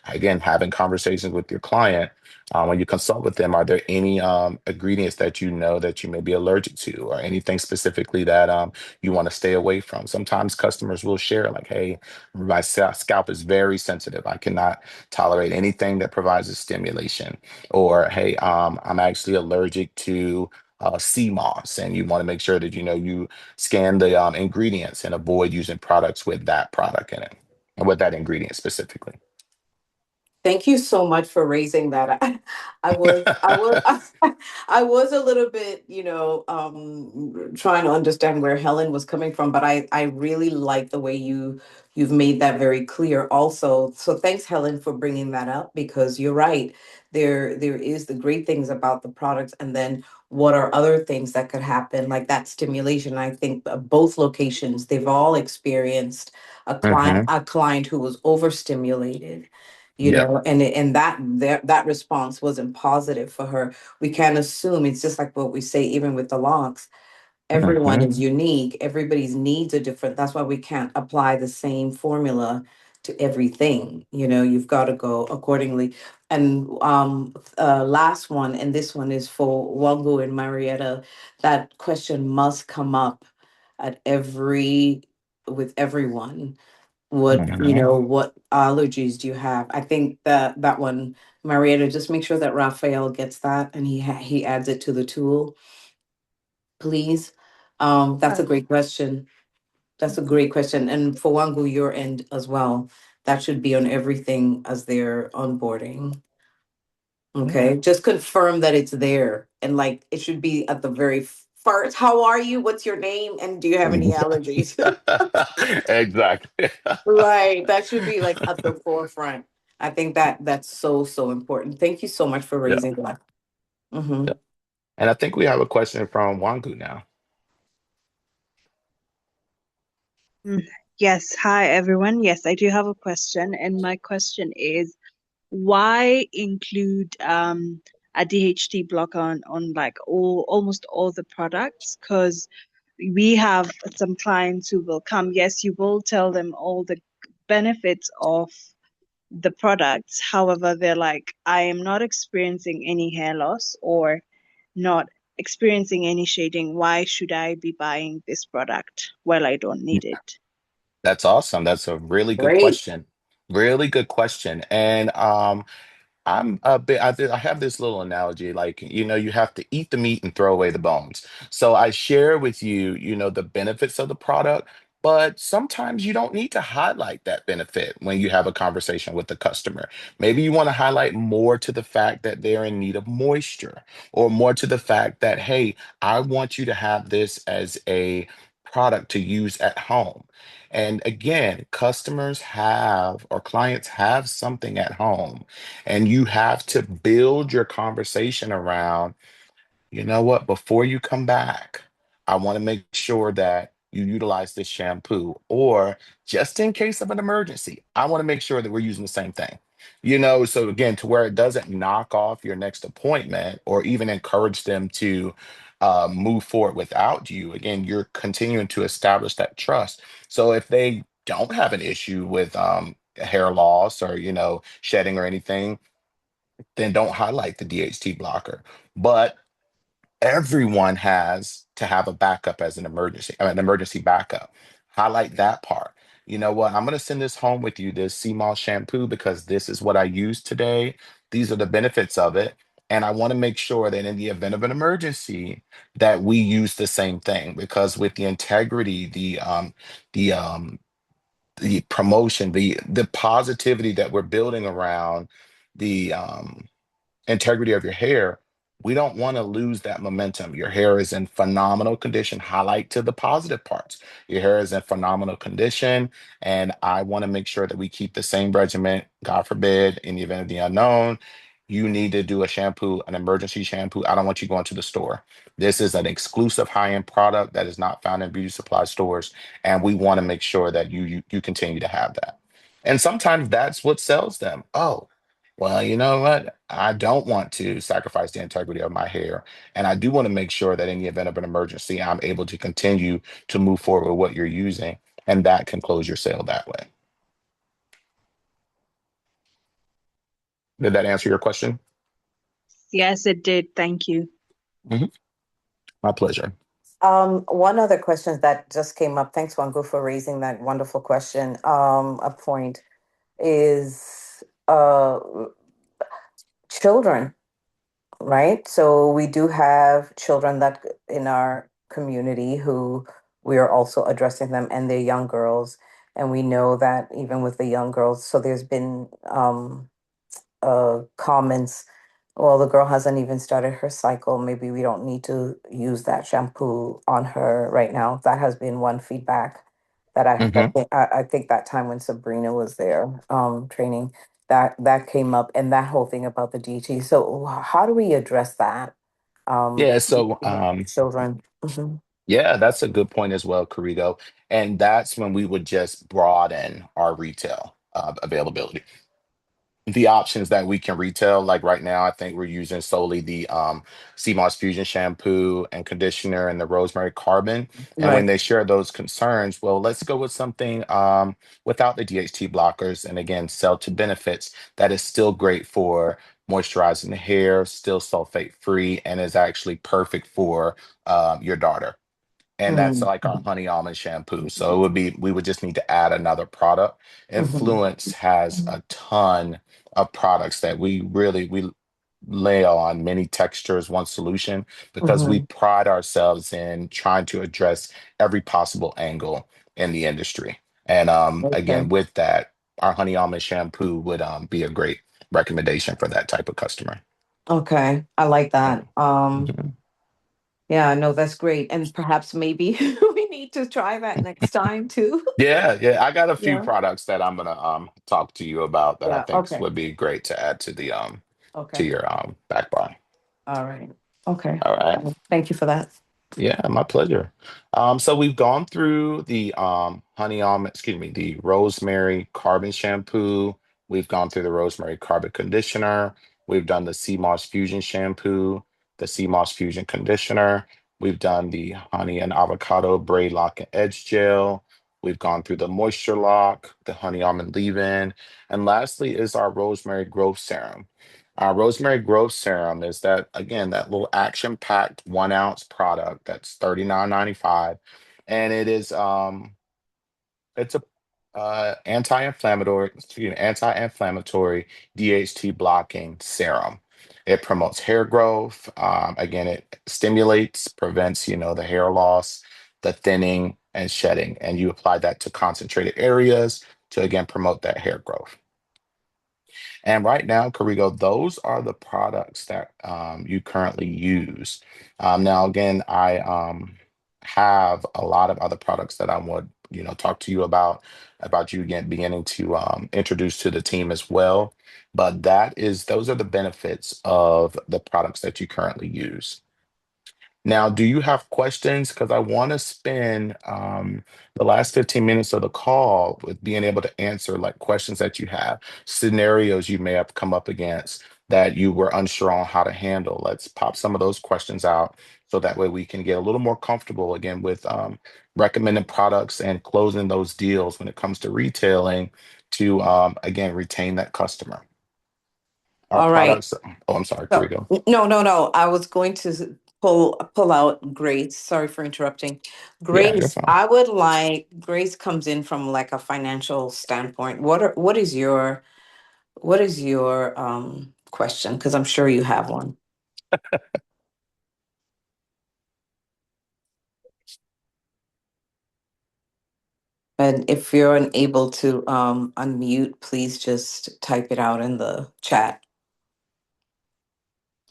again, having conversations with your client, when you consult with them, are there any ingredients that you know that you may be allergic to, or anything specifically that you want to stay away from? Sometimes customers will share, like, hey, my scalp is very sensitive. I cannot tolerate anything that provides a stimulation. Or, hey, I'm actually allergic to sea moss, and you want to make sure that you scan the ingredients and avoid using products with that product in it, and with that ingredient specifically. Thank you so much for raising that. I was a little bit, trying to understand where Helen was coming from, but I really like the way you've made that very clear also. So thanks, Helen, for bringing that up, because you're right. There is the great things about the products, and then what are other things that could happen, like that stimulation. I think both locations, they've all experienced Hmm. a client who was overstimulated, Yep. and that response wasn't positive for her. We can't assume. It's just like what we say, even with the locks, everyone Hmm. is unique, everybody's needs are different. That's why we can't apply the same formula to everything. You've got to go accordingly. And last one, and this one is for Wangu and Marietta. That question must come up at every with everyone. Hmm. What allergies do you have? I think that one, Marietta, just make sure that Raphael gets that, and he adds it to the tool, please. That's a Uh, great question. That's a great question. And for Wangu, your end as well. That should be on everything as they're onboarding. Yeah. Okay. Just confirm that it's there. And like it should be at the very first. How are you? What's your name? And do you have any allergies? Exactly. Right. That should be like at the forefront. I think that's so, so important. Thank you so much for Yeah. raising that. Hmm. Yeah. And I think we have a question from Wangu now. Mm, Yes, hi everyone. Yes, I do have a question, and my question is why include a DHT blocker on like almost all the products? Because we have some clients who will come. Yes, you will tell them all the benefits of the products. However, they're like, I am not experiencing any hair loss or not experiencing any shading. Why should I be buying this product? Well, I don't need it. That's awesome. That's a really good Great. question. Really good question. And I have this little analogy, like, you have to eat the meat and throw away the bones. So I share with you, the benefits of the product, but sometimes you don't need to highlight that benefit when you have a conversation with the customer. Maybe you want to highlight more to the fact that they're in need of moisture, or more to the fact that, hey, I want you to have this as a product to use at home. And again, customers have, or clients have, something at home, and you have to build your conversation around, you know what, before you come back, I want to make sure that you utilize this shampoo, or just in case of an emergency, I want to make sure that we're using the same thing. So again, to where it doesn't knock off your next appointment, or even encourage them to move forward without you. Again, you're continuing to establish that trust. So if they don't have an issue with hair loss, or shedding or anything, then don't highlight the DHT blocker. But everyone has to have a backup as an emergency backup. Highlight that part. You know what? I'm going to send this home with you, this CMOS shampoo, because this is what I use today. These are the benefits of it. And I want to make sure that in the event of an emergency, that we use the same thing, because with the integrity, the the promotion, the positivity that we're building around the integrity of your hair, we don't want to lose that momentum. Your hair is in phenomenal condition. Highlight to the positive parts. Your hair is in phenomenal condition, and I want to make sure that we keep the same regimen. God forbid, in the event of the unknown, you need to do a shampoo, an emergency shampoo, I don't want you going to the store. This is an exclusive high-end product that is not found in beauty supply stores, and we want to make sure that you continue to have that. And sometimes that's what sells them. Oh, well, you know what? I don't want to sacrifice the integrity of my hair. And I do want to make sure that in the event of an emergency, I'm able to continue to move forward with what you're using. And that can close your sale that way. Did that answer your question? Yes, it did. Thank you. Mhm. My pleasure. One other question that just came up. Thanks, Wangu, for raising that wonderful question. A point is children, right? So we do have children that in our community who we are also addressing them, and they're young girls. And we know that even with the young girls, so there's been comments, well, the girl hasn't even started her cycle. Maybe we don't need to use that shampoo on her right now. That has been one feedback that Hmm. I think that time when Sabrina was there training, that came up, and that whole thing about the DT. So how do we address that? Yeah. So, Children. Hmm. yeah, that's a good point as well, Corrigo. And that's when we would just broaden our retail availability. The options that we can retail, like right now, I think we're using solely the CMOS Fusion shampoo and conditioner and the Rosemary Carbon. And when Right. they share those concerns, well, let's go with something without the DHT blockers. And again, sell to benefits that is still great for moisturizing the hair, still sulfate free, and is actually perfect for your daughter, and that's like our Mm-hmm. honey almond shampoo. So it would be, we would just need to add another product. Influence has a ton of products that we lay on many textures, one solution, because we Hmm. pride ourselves in trying to address every possible angle in the industry. And Okay. again, with that, our honey almond shampoo would be a great recommendation for that type of customer. Okay. I like that. Mhm. Yeah, no, that's great. And perhaps maybe we need to try that next time too. Yeah, yeah. I got a few Yeah. products that I'm gonna talk to you about that I Yeah. think Okay. would be great to add to Okay. your back bar. All right. Okay. All right. Thank you for that. Yeah, my pleasure. So we've gone through the honey almond, excuse me, the rosemary carbon shampoo. We've gone through the rosemary carbon conditioner. We've done the sea moss fusion shampoo, the sea moss fusion conditioner. We've done the honey and avocado braid lock and edge gel. We've gone through the moisture lock, the honey almond leave-in, and lastly is our rosemary growth serum. Rosemary growth serum is that, again, that little action-packed 1 ounce product that's 39.95, and it is it's a anti-inflammatory DHT blocking serum. It promotes hair growth. Again, it stimulates, prevents, the hair loss, the thinning and shedding, and you apply that to concentrated areas to again promote that hair growth. And right now, Karigo, those are the products that you currently use. Now, again, I have a lot of other products that I would, talk to you about you again beginning to introduce to the team as well. But those are the benefits of the products that you currently use. Now, do you have questions? Because I want to spend the last 15 minutes of the call with being able to answer like questions that you have, scenarios you may have come up against that you were unsure on how to handle. Let's pop some of those questions out so that way we can get a little more comfortable again with recommended products and closing those deals when it comes to retailing to again retain that customer. Our All right. products. Oh, I'm sorry, So Karigo. no, no, no. I was going to pull out Grace. Sorry for interrupting. Yeah, you're Grace, fine. I would like Grace comes in from like a financial standpoint. What is your question? Because I'm sure you have one. And if you're unable to unmute, please just type it out in the chat.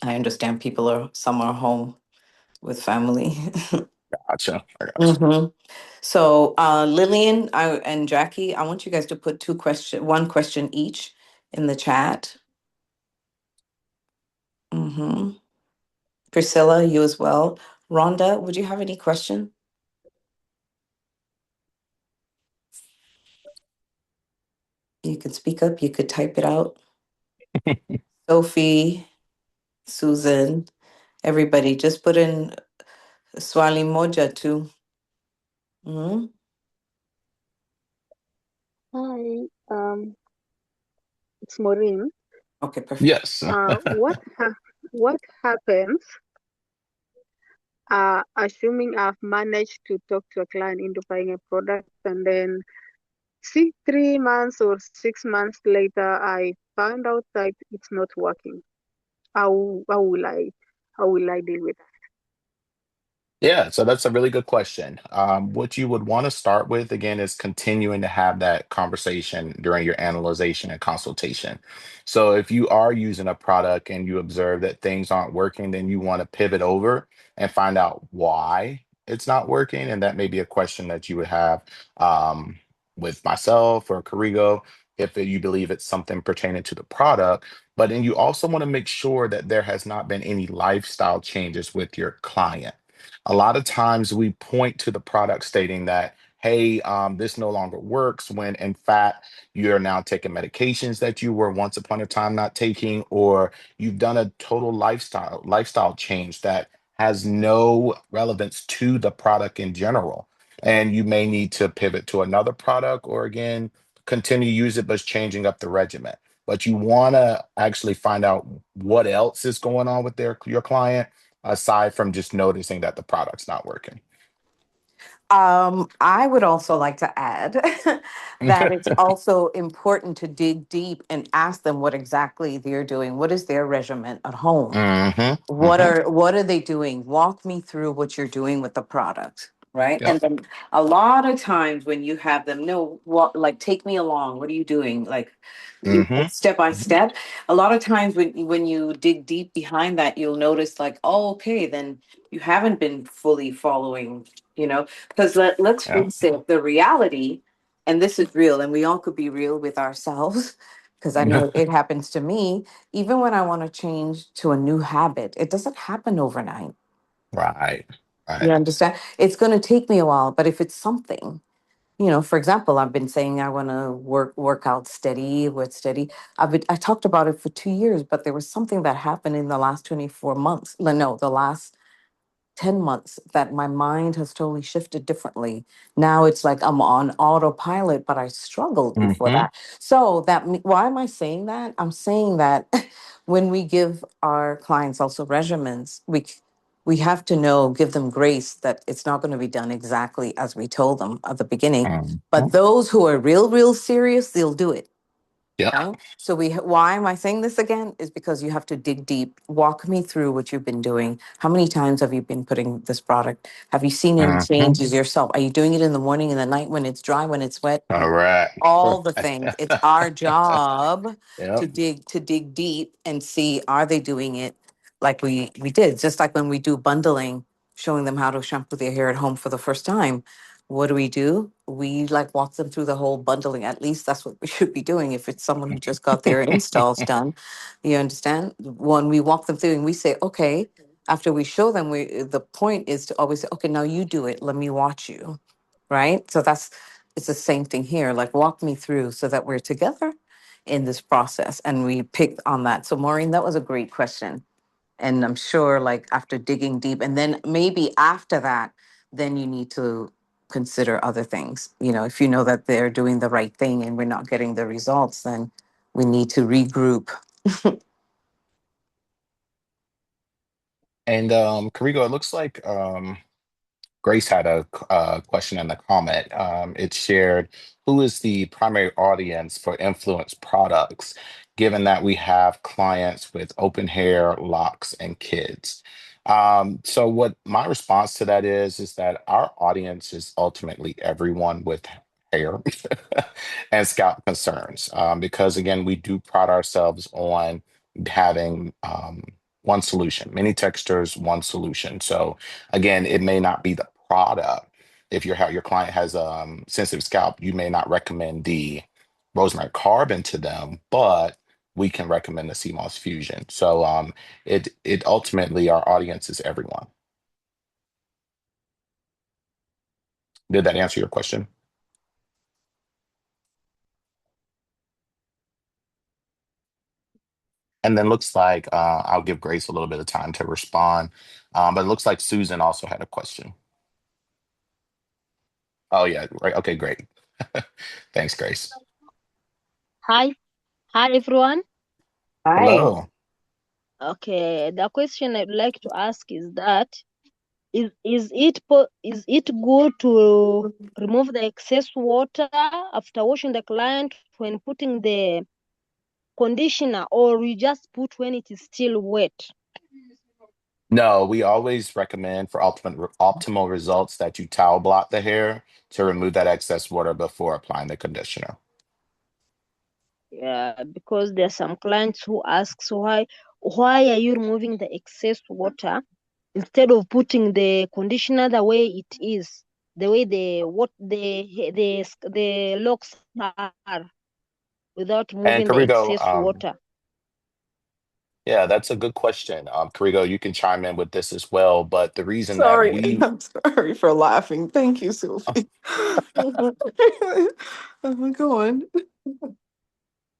I understand people are some are home with family. Gotcha. I got you. Hmm. So Lillian and Jackie, I want you guys to put one question each in the chat. Mm-hmm. Priscilla, you as well. Rhonda, would you have any question? You could speak up, you could type it out. Sophie, Susan, everybody, just put in swali moja too. Mm-hmm. Hi, it's Maureen. Okay, perfect. Yes. What happens, assuming I've managed to talk to a client into buying a product, and then see 3 months or 6 months later, I found out that it's not working. How will I deal with Yeah, so that's a really good question. What you would want to start with again is continuing to have that conversation during your analyzation and consultation. So if you are using a product and you observe that things aren't working, then you want to pivot over and find out why it's not working. And that may be a question that you would have with myself or Carigo if you believe it's something pertaining to the product. But then you also want to make sure that there has not been any lifestyle changes with your client. A lot of times we point to the product stating that, hey, this no longer works, when in fact you're now taking medications that you were once upon a time not taking, or you've done a total lifestyle change that has no relevance to the product in general. And you may need to pivot to another product, or again, continue to use it, but changing up the regimen. But you want to actually find out what else is going on with your client aside from just noticing that the product's not working. I would also like to add that it's also important to dig deep and ask them what exactly they're doing. What is their regimen at home? Hmm. What Hmm. are they doing? Walk me through what you're doing with the product, right? And Yep. then a lot of times when you have them, no, what, like, take me along. What are you doing? Like, Hmm. step by Hmm. step. A lot of times when you dig deep behind that, you'll notice like, oh, okay, then you haven't been fully following, because let's Yep. face it, the reality, and this is real, and we all could be real with ourselves. Because I know it happens to me, even when I want to change to a new habit, it doesn't happen overnight. Right. You Right. understand? It's going to take me a while, but if it's something, for example, I've been saying I want to work out steady with steady. I talked about it for 2 years, but there was something that happened in the last 24 months. No, the last 10 months that my mind has totally shifted differently. Now it's like I'm on autopilot, but I struggled before Hmm. that. So why am I saying that? I'm saying that when we give our clients also regimens, we have to give them grace that it's not going to be done exactly as we told them at the beginning. But Hmm. those who are real serious, they'll do it. Yep. Right. So why am I saying this again? Is because you have to dig deep. Walk me through what you've been doing. How many times have you been putting this product? Have you seen any Hmm. changes yourself? Are you doing it in the morning, in the night, when it's dry, when it's wet? All right. All the things. It's our job Yep. to dig deep and see, are they doing it like we did? Just like when we do bundling, showing them how to shampoo their hair at home for the first time. What do? We like walk them through the whole bundling. At least that's what we should be doing if it's someone who just got their installs done. You understand? When we walk them through and we say, okay, after we show them, the point is to always say, okay, now you do it. Let me watch you. Right? So it's the same thing here. Like, walk me through so that we're together in this process and we pick on that. So Maureen, that was a great question. And I'm sure, like, after digging deep, and then maybe after that, then you need to consider other things. If you know that they're doing the right thing and we're not getting the results, then we need to regroup. And Karigo, it looks like Grace had a question in the comment. It shared, who is the primary audience for Influence products, given that we have clients with open hair, locks, and kids? So what my response to that is that our audience is ultimately everyone with hair and scalp concerns. Because again, we do pride ourselves on having one solution, many textures, one solution. So again, it may not be the product. If your client has sensitive scalp, you may not recommend the rosemary carbon to them, but we can recommend the CMOS fusion. So it ultimately our audience is everyone. Did that answer your question? And then looks like I'll give Grace a little bit of time to respond. But it looks like Susan also had a question. Oh yeah, right. Okay, great. Thanks, Grace. Hi, hi everyone. Hi. Hello. Okay, the question I'd like to ask is that is it good to remove the excess water after washing the client when putting the conditioner, or we just put when it is still wet? No, we always recommend for optimal results that you towel blot the hair to remove that excess water before applying the conditioner. Yeah, because there are some clients who ask, so why are you removing the excess water instead of putting the conditioner the way it is, the way the locks are, without And removing the Karigo, excess water? yeah, that's a good question. Karigo, you can chime in with this as well. But the reason that Sorry, we I'm sorry for laughing. Thank you, Sophie. Go on.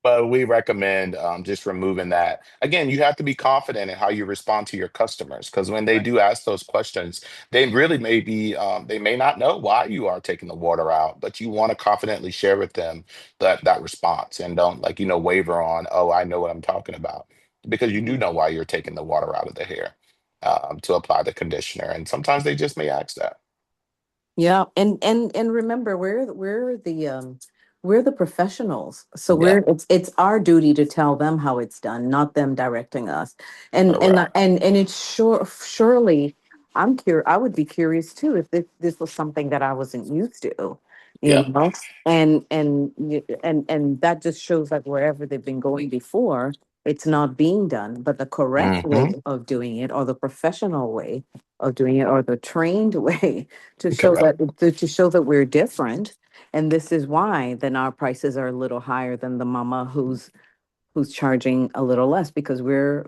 But we recommend just removing that. Again, you have to be confident in how you respond to your customers because when they do ask those questions, they really may be, they may not know why you are taking the water out, but you want to confidently share with them that response and don't like, waver on, oh, I know what I'm talking about because you do know why you're taking the water out of the hair to apply the conditioner. And sometimes they just may ask that. Yeah, and remember, we're the professionals. So Yeah, it's our duty to tell them how it's done, not them directing us. correct. And it's surely I would be curious too if this was something that I wasn't used to, you Yeah. know. And that just shows like wherever they've been going before, it's not being done. But the correct way Hmm. of doing it, or the professional way of doing it, or the trained way Correct. to show that we're different, and this is why then our prices are a little higher than the mama who's charging a little less, because we're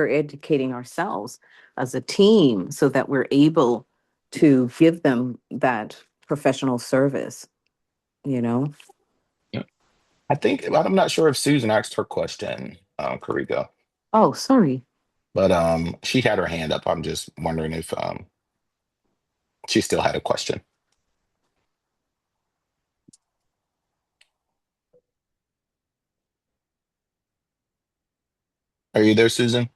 educating ourselves as a team so that we're able to give them that professional service, you know. Yeah. I think I'm not sure if Susan asked her question, Karigo. Oh, sorry. But she had her hand up. I'm just wondering if she still had a question. Are you there, Susan?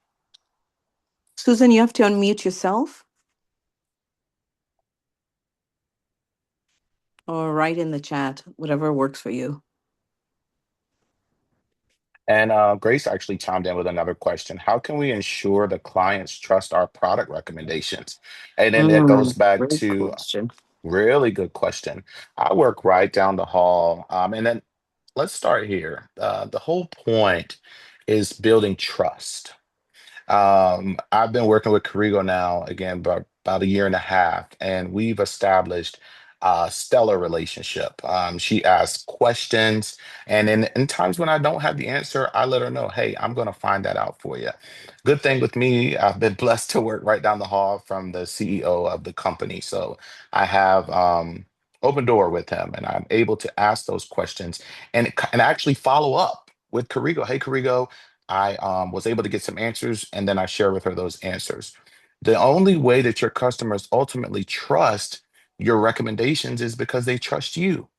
Susan, you have to unmute yourself or write in the chat, whatever works for you. And Grace actually chimed in with another question. How can we ensure the clients trust our product recommendations? And then that goes back Great to question. really good question. I work right down the hall. And then let's start here. The whole point is building trust. I've been working with Corrigo now again about a year and a half, and we've established a stellar relationship. She asks questions, and in times when I don't have the answer, I let her know, hey, I'm going to find that out for you. Good thing with me, I've been blessed to work right down the hall from the CEO of the company. So I have open door with him, and I'm able to ask those questions and actually follow up with Corrigo. Hey, Corrigo, I was able to get some answers and then I share with her those answers. The only way that your customers ultimately trust your recommendations is because they trust you.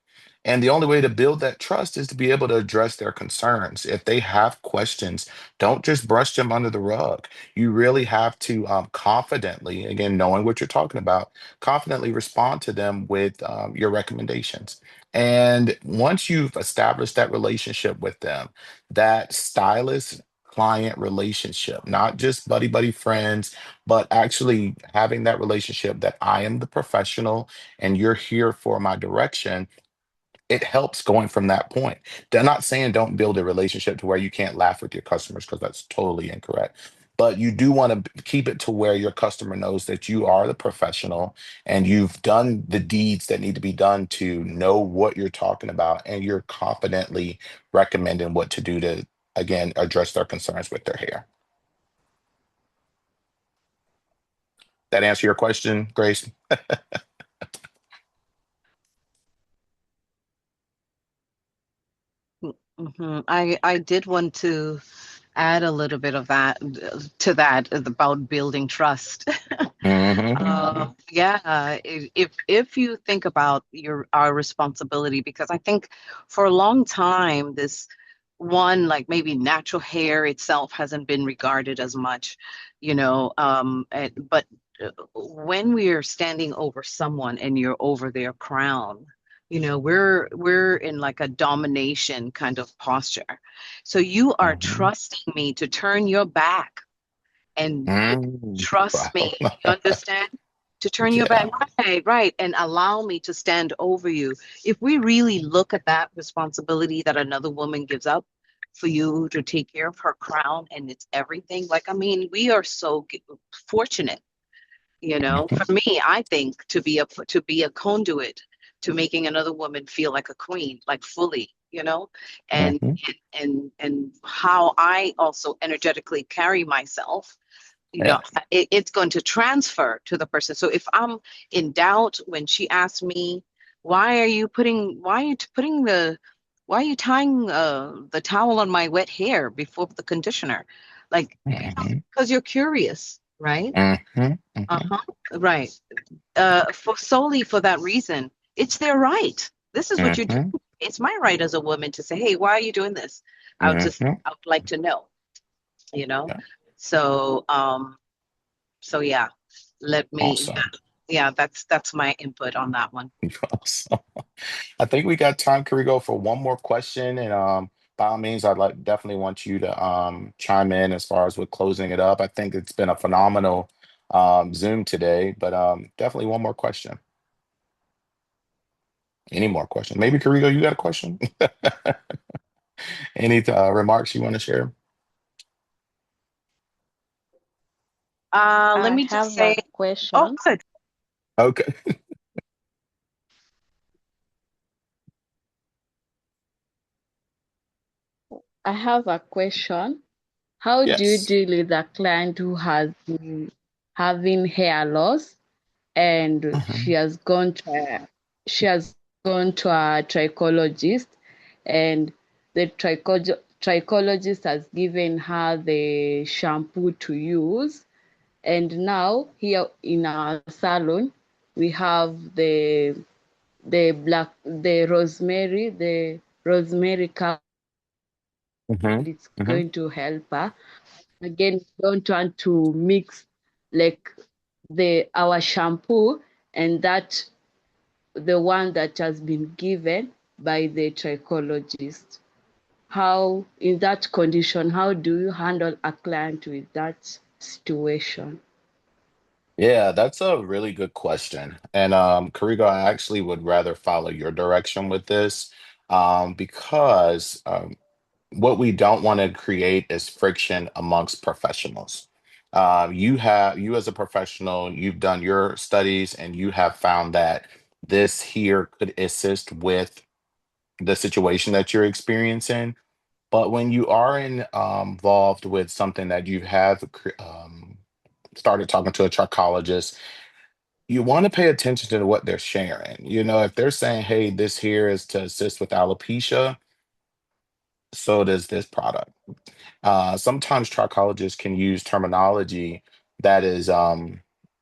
And the only way to build that trust is to be able to address their concerns. If they have questions, don't just brush them under the rug. You really have to confidently, again, knowing what you're talking about, confidently respond to them with your recommendations. And once you've established that relationship with them, that stylist client relationship, not just buddy buddy friends, but actually having that relationship that I am the professional and you're here for my direction, it helps going from that point. They're not saying don't build a relationship to where you can't laugh with your customers because that's totally incorrect. But you do want to keep it to where your customer knows that you are the professional and you've done the deeds that need to be done to know what you're talking about and you're confidently recommending what to do again, address their concerns with their hair. That answer your question, Grace? I did want to add a little bit of that to that about building trust. Hmm. Yeah, if you think about our responsibility, because I think for a long time this one, like maybe natural hair itself hasn't been regarded as much, but when we are standing over someone and you're over their crown, we're in like a domination kind of posture. So you are Hmm. trusting me to turn your back and trust me, Wow. you understand? To turn your back, Yeah. right, right, and allow me to stand over you. If we really look at that responsibility that another woman gives up for you to take care of her crown and it's everything, like, I mean, we are so fortunate, Hmm. for me, I think to be a conduit to making another woman feel like a queen, like fully, and Hmm. and how I also energetically carry myself, Yeah. it's going to transfer to the person. So if I'm in doubt when she asks me, why are you tying the towel on my wet hair before the conditioner? Like, Hmm. because you're curious, right? Hmm. Hmm. Uh-huh. Right. For solely for that reason, it's their right. This is what you do. Hmm. It's my right as a woman to say, hey, why are you doing this? Hmm. I would like to know, you know? Yeah. So, yeah, let me, Awesome. yeah, that's my input on that one. Awesome. I think we got time. Can we go for one more question? And by all means, I'd like definitely want you to chime in as far as with closing it up. I think it's been a phenomenal Zoom today, but definitely one more question. Any more questions? Maybe Karigo, you got a question? Any remarks you want to share? Let I me just have say, a oh, question. good. Okay. I have a question. How do you Yes. deal with a client who has been having hair loss and Hmm. she has gone to a trichologist, and the trichologist has given her the shampoo to use, and now here in our salon we have the rosemary Hmm. it's Hmm. going to help her. Again, we don't want to mix like the our shampoo and that the one that has been given by the trichologist. How in that condition, how do you handle a client with that situation? Yeah, that's a really good question. And Karigo, I actually would rather follow your direction with this because what we don't want to create is friction amongst professionals. You as a professional, you've done your studies and you have found that this here could assist with the situation that you're experiencing. But when you are involved with something that you have started talking to a trichologist, you want to pay attention to what they're sharing. If they're saying, hey, this here is to assist with alopecia, so does this product. Sometimes trichologists can use terminology that is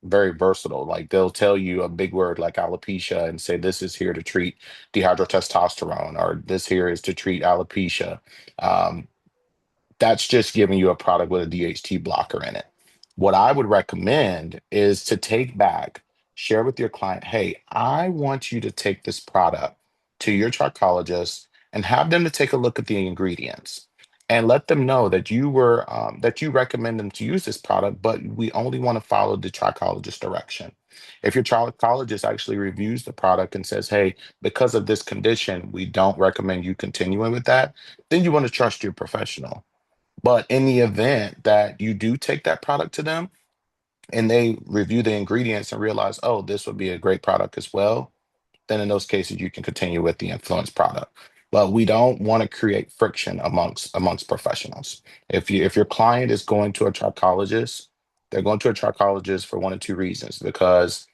very versatile. Like they'll tell you a big word like alopecia and say this is here to treat dehydrotestosterone, or this here is to treat alopecia. Um, that's just giving you a product with a DHT blocker in it. What I would recommend is to take back, share with your client, hey, I want you to take this product to your trichologist and have them to take a look at the ingredients and let them know that that you recommend them to use this product, but we only want to follow the trichologist direction. If your trichologist actually reviews the product and says, hey, because of this condition, we don't recommend you continuing with that, then you want to trust your professional. But in the event that you do take that product to them and they review the ingredients and realize, oh, this would be a great product as well, then in those cases, you can continue with the Influence product. but we don't want to create friction amongst professionals. If your client is going to a trichologist, they're going to a trichologist for one of two reasons: because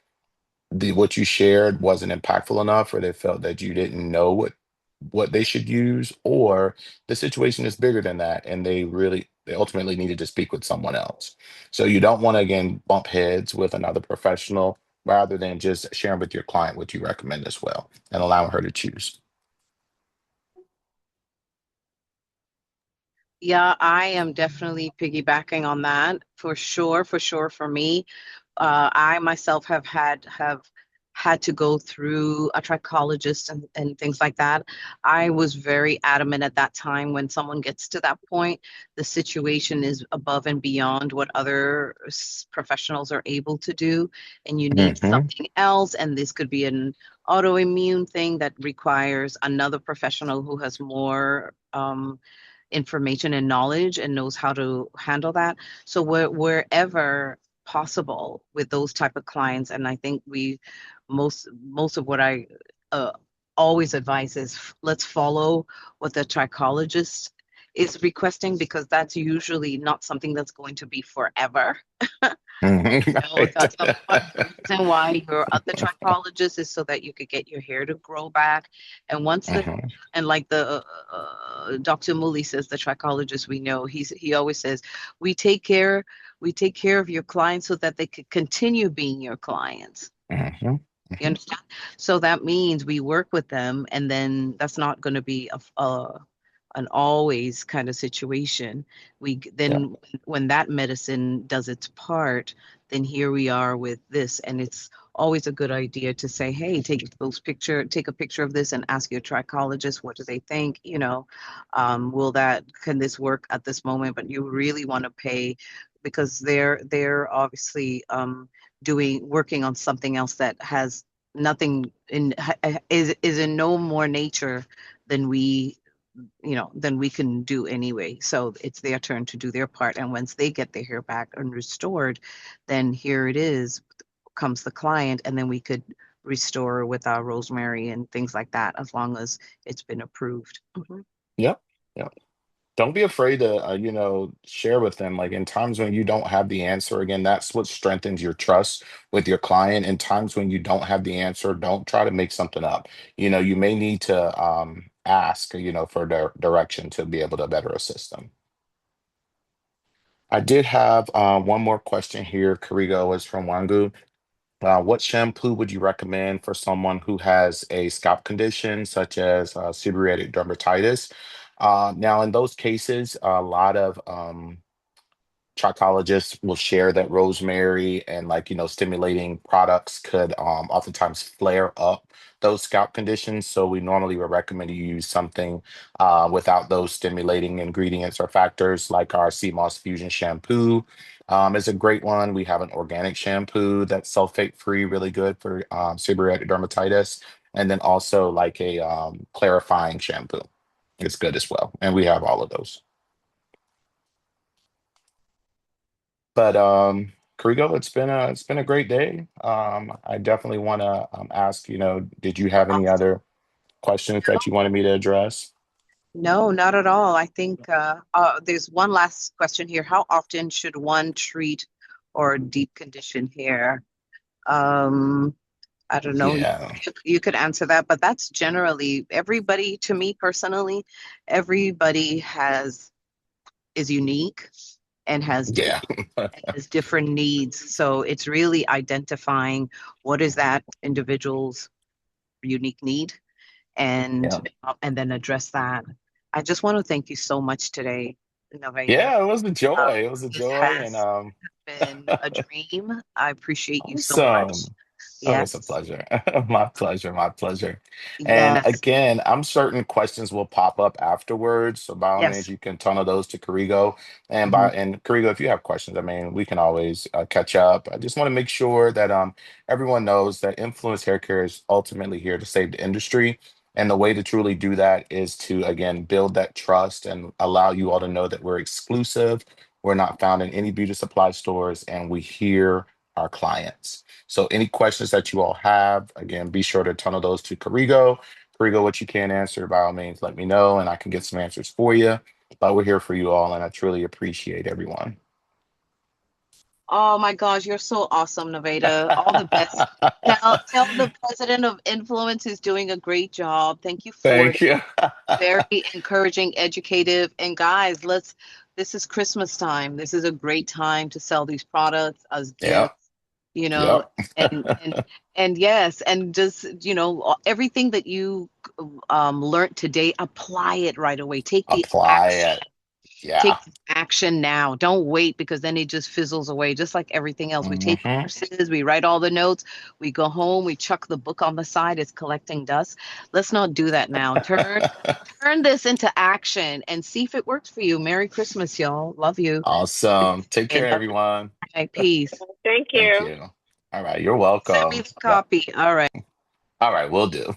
the what you shared wasn't impactful enough, or they felt that you didn't know what they should use, or the situation is bigger than that and they ultimately needed to speak with someone else. So you don't want to again bump heads with another professional, rather than just sharing with your client what you recommend as well and allowing her to choose. Yeah, I am definitely piggybacking on that for sure, for sure for me. I myself have had to go through a trichologist and things like that. I was very adamant at that time, when someone gets to that point, the situation is above and beyond what other professionals are able to do, and you need Hmm. something else. And this could be an autoimmune thing that requires another professional who has more information and knowledge and knows how to handle that. So wherever possible with those type of clients, and I think most of what I uh, always advise is, let's follow what the trichologist is requesting, because that's usually not something that's going to be forever. Hmm. No, Right. that's the reason why you're at the trichologist, is so that you could get your hair to grow back. And once the Hmm. and like the Dr. Muli says, the trichologist we know, he always says, we take care we take care of your clients so that they could continue being your clients. Hmm. You Hmm. understand? So that means we work with them, and then that's not going to be an always kind of situation. We Yeah. then, when that medicine does its part, then here we are with this, and it's always a good idea to say, hey, take a picture of this and ask your trichologist, what do they think? Can this work at this moment? But you really want to pay, because they're obviously doing working on something else that has nothing in is in no more nature than we can do anyway. So it's their turn to do their part, and once they get their hair back and restored, then here it is, comes the client, and then we could restore with our rosemary and things like that, as long as it's been approved. Mhm. Yeah. Yeah. Don't be afraid to share with them, like, in times when you don't have the answer. Again, that's what strengthens your trust with your client. In times when you don't have the answer, don't try to make something up. You may need to ask for direction to be able to better assist them. I did have one more question here. Karigo is from Wangu. What shampoo would you recommend for someone who has a scalp condition such as seborrheic dermatitis? Now, in those cases, a lot of trichologists will share that rosemary and, like, stimulating products could oftentimes flare up those scalp conditions. So we normally would recommend you use something without those stimulating ingredients or factors, like our sea moss fusion shampoo is a great one. We have an organic shampoo that's sulfate free, really good for seborrheic dermatitis. And then also like a clarifying shampoo. It's good as well. And we have all of those. But Karigo, it's been a great day. I definitely want to ask, did you have any other questions that you wanted me to address? No, not at all. I think there's one last question here. How often should one treat or deep condition hair? Um, I don't know. Yeah, You could answer that, but that's generally everybody. To me personally, everybody is unique and yeah, has different needs. So it's really identifying what is that individual's unique need, and yeah, and then address that. I just want to thank you so much today, Naveen. yeah. It was a Um, joy. It was a this joy, and has been a dream. I appreciate you so much. awesome. Oh, it's a Yes, pleasure. My pleasure. My pleasure. And yes, again, I'm certain questions will pop up afterwards. So by all means, yes. you can tunnel those to Karigo. And Mhm. Karigo, if you have questions, I mean, we can always catch up. I just want to make sure that everyone knows that Influence Hair Care is ultimately here to save the industry. And the way to truly do that is to, again, build that trust and allow you all to know that we're exclusive. We're not found in any beauty supply stores, and we hear our clients. So any questions that you all have, again, be sure to tunnel those to Karigo. Frigo, what you can't answer, by all means, let me know and I can get some answers for you. But we're here for you all, and I truly appreciate everyone. Oh my gosh, you're so awesome, Nevada. All the best. Tell the president of Influence is doing a great job. Thank you for Thank you. very encouraging, educative. And guys, this is Christmas time. This is a great time to sell these products as Yep. gifts, you know, Yep. and and yes, and just, everything that you learned today, apply it right away. Take the Apply action. it. Yeah. Take action now. Don't wait because then it just fizzles away, just like everything else. We take Hmm. courses, we write all the notes, we go home, we chuck the book on the side, it's collecting dust. Let's not do that now. Turn this into action and see if it works for you. Merry Christmas, y'all. Love you. Awesome. Take And care, everyone. peace. Thank Thank you. you. All right. You're Send me welcome. the Yep. copy. All right. All right. We'll do.